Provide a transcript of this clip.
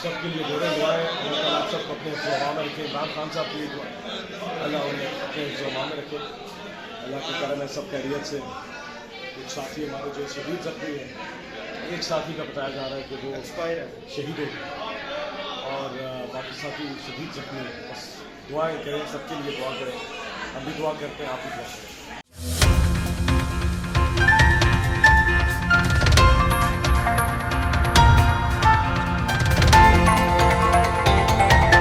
सबके लिए दुआएं, अल्लाह ताला आप सबको अपने हिफ्ज़-ओ-अमान में रखे। इमरान खान साहब के लिए दुआ, अल्लाह उन्हें अपने हिफ्ज़-ओ-अमान में रखे। अल्लाह के करम है सब खैरियत से। एक साथी हमारे जो शहीद जख्मी है, एक साथी का बताया जा रहा है कि वो एक्सपायर है, शहीद हो गए, और बाकी साथी शहीद जख्मी है। बस दुआएं करें, सबके लिए दुआ करें। हम भी दुआ करते हैं, आप भी दुआ करें।